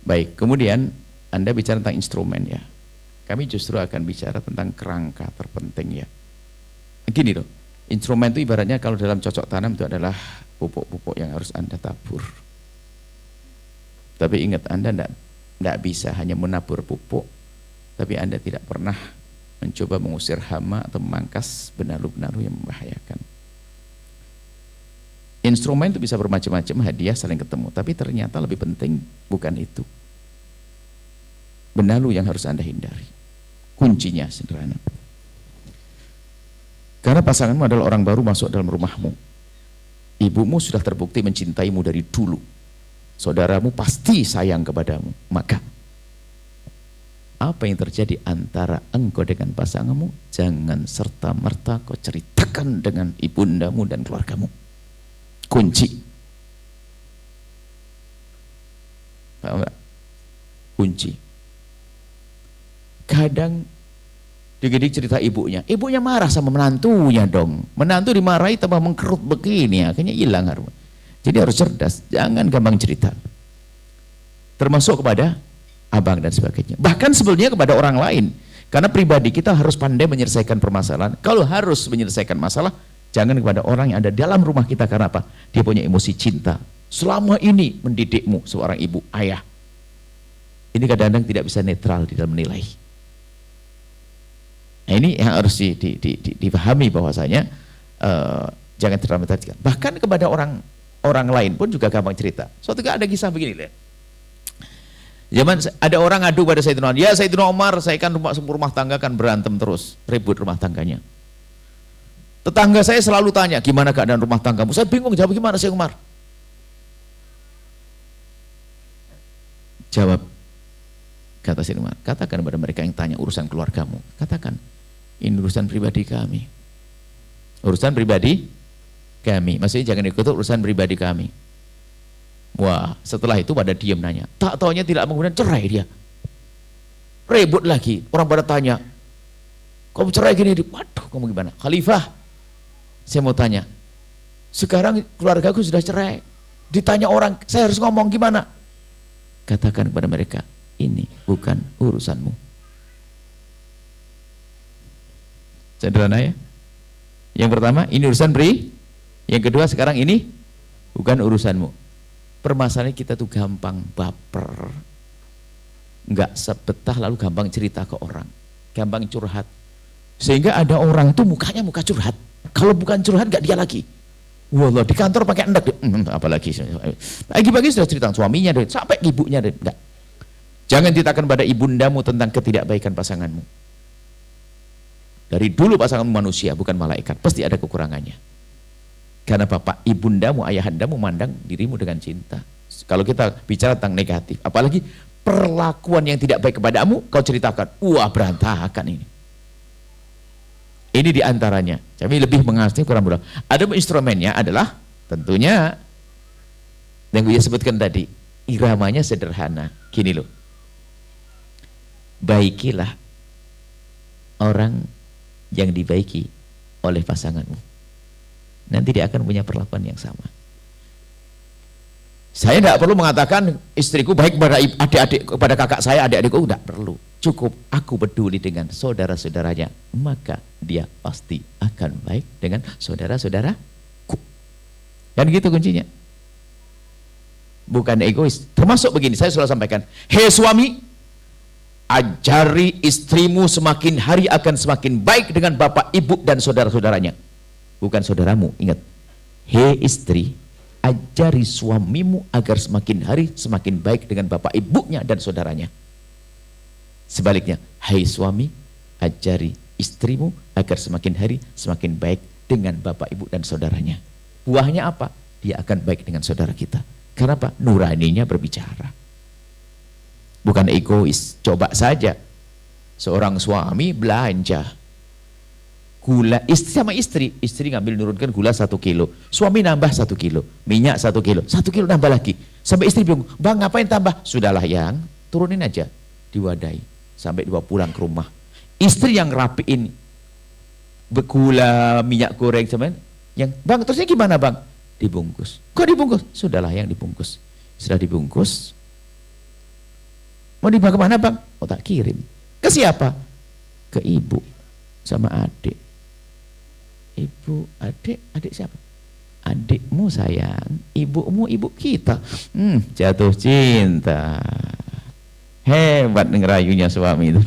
Baik, kemudian Anda bicara tentang instrumen ya. Kami justru akan bicara tentang kerangka terpenting ya. Gini loh, instrumen itu ibaratnya kalau dalam cocok tanam itu adalah pupuk-pupuk yang harus Anda tabur. Tapi ingat, Anda tidak bisa hanya menabur pupuk, tapi Anda tidak pernah mencoba mengusir hama atau memangkas benalu-benalu yang membahayakan. Instrumen itu bisa bermacam-macam, hadiah saling ketemu, tapi ternyata lebih penting bukan itu. Benalu yang harus Anda hindari. Kuncinya sederhana. Karena pasanganmu adalah orang baru masuk dalam rumahmu. Ibumu sudah terbukti mencintaimu dari dulu. Saudaramu pasti sayang kepadamu. Maka apa yang terjadi antara engkau dengan pasanganmu, jangan serta-merta kau ceritakan dengan ibundamu dan keluargamu. Kunci. Paham enggak? Kunci. Kadang digidik cerita ibunya marah sama menantunya dong. Menantu dimarahi tambah mengkerut begini, akhirnya hilang harus. Jadi harus cerdas, jangan gampang cerita. Termasuk kepada abang dan sebagainya. Bahkan sebelumnya kepada orang lain. Karena pribadi kita harus pandai menyelesaikan permasalahan. Kalau harus menyelesaikan masalah, jangan kepada orang yang ada dalam rumah kita. Karena apa? Dia punya emosi cinta. Selama ini mendidikmu seorang ibu, ayah. Ini kadang-kadang tidak bisa netral di dalam menilai. Nah, ini yang harus dipahami bahwasanya jangan terlalu tertarik. Bahkan kepada orang lain pun juga gampang cerita. Suatu kali ada kisah begini, lihat. Zaman ada orang ngadu pada Sayyidina Umar, ya Sayyidina Umar, saya kan rumah tangga kan berantem terus, ribut rumah tangganya. Tetangga saya selalu tanya, gimana keadaan rumah tanggamu? Saya bingung jawab gimana Sayyidina Umar. Jawab, kata Sayyidina Umar, katakan kepada mereka yang tanya urusan keluargamu, katakan, ini urusan pribadi kami. Urusan pribadi kami. Maksudnya jangan ikut urusan pribadi kami. Wah, setelah itu pada diam nanya. Tak taunya tidak kemudian cerai dia. Ribut lagi. Orang pada tanya, kamu cerai gini? Waduh, kamu gimana? Khalifah, saya mau tanya. Sekarang keluargaku sudah cerai. Ditanya orang, saya harus ngomong gimana? Katakan kepada mereka, ini bukan urusanmu. Sederhana ya. Yang pertama, ini urusan pri. Yang kedua, sekarang ini bukan urusanmu. Permasalahan kita tuh gampang baper, nggak sebetah, lalu gampang cerita ke orang, gampang curhat. Sehingga ada orang tuh mukanya muka curhat. Kalau bukan curhat nggak dia lagi. Wallah, di kantor pakai endak, apalagi pagi-pagi sudah cerita suaminya deh, sampai ibunya deh. Enggak. Jangan ceritakan pada ibundamu tentang ketidakbaikan pasanganmu. Dari dulu pasanganmu manusia, bukan malaikat, pasti ada kekurangannya. Karena bapak ibundamu, ayahandamu memandang dirimu dengan cinta. Kalau kita bicara tentang negatif, apalagi perlakuan yang tidak baik kepadamu, kau ceritakan, wah berantakan ini. Ini diantaranya. Kami lebih mengasih kurang mudah. Ada instrumennya adalah tentunya yang saya sebutkan tadi, iramanya sederhana. Gini loh, baikilah orang yang dibaiki oleh pasanganmu, nanti dia akan punya perlakuan yang sama. Saya tidak perlu mengatakan istriku baik kepada adik-adik, kepada kakak saya, adik-adikku, tidak perlu. Cukup aku peduli dengan saudara-saudaranya, maka dia pasti akan baik dengan saudara-saudaraku. Dan gitu kuncinya. Bukan egois. Termasuk begini, saya selalu sampaikan, hei suami, ajari istrimu semakin hari akan semakin baik dengan bapak, ibu, dan saudara-saudaranya. Bukan saudaramu, ingat. Hei istri, ajari suamimu agar semakin hari semakin baik dengan bapak, ibunya, dan saudaranya. Sebaliknya, hai suami, ajari istrimu agar semakin hari semakin baik dengan bapak, ibu, dan saudaranya. Buahnya apa? Dia akan baik dengan saudara kita. Karena apa? Nuraninya berbicara. Bukan egois. Coba saja seorang suami belanja gula, istri sama istri ngambil nurunkan gula 1 kilo, suami nambah 1 kilo, minyak 1 kilo, 1 kilo nambah lagi, sampai istri bingung, bang ngapain tambah? Sudahlah yang turunin aja, diwadahi sampai dibawa pulang ke rumah. Istri yang rapiin gula, minyak goreng sama yang, bang terusnya gimana bang? Dibungkus. Kok dibungkus? Sudahlah yang dibungkus. Sudah dibungkus, Mau dibawa kemana bang? Oh tak kirim. Ke siapa? Ke ibu sama adik. Ibu, adik siapa? Adikmu sayang, ibumu ibu kita. Jatuh cinta. Hebat ngerayunya suami itu.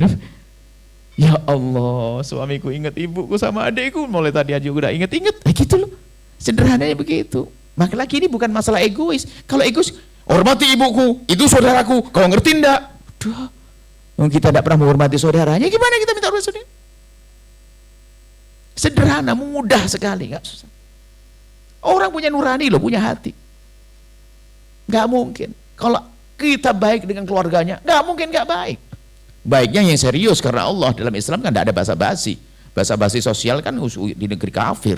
Ya Allah, suamiku ingat ibuku sama adikku. Mulai tadi aja udah inget-inget. Gitu loh. Sederhananya begitu. Maka lagi ini bukan masalah egois. Kalau egois, hormati ibuku, itu saudaraku. Kau ngerti enggak? Duh, kita tidak pernah menghormati saudaranya. Gimana kita minta hormat saudara? Sederhana, mudah sekali, nggak susah. Orang punya nurani loh, punya hati. Nggak mungkin. Kalau kita baik dengan keluarganya, nggak mungkin nggak baik. Baiknya yang serius karena Allah. Dalam Islam kan tidak ada basa-basi. Basa-basi sosial kan di negeri kafir.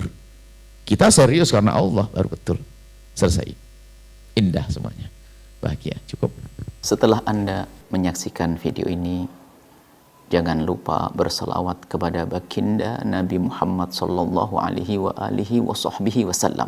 Kita serius karena Allah, baru betul. Selesai. Indah semuanya. Bahagia, cukup. Setelah Anda menyaksikan video ini, jangan lupa berselawat kepada baginda Nabi Muhammad sallallahu alaihi wa alihi wa sahbihi wasallam.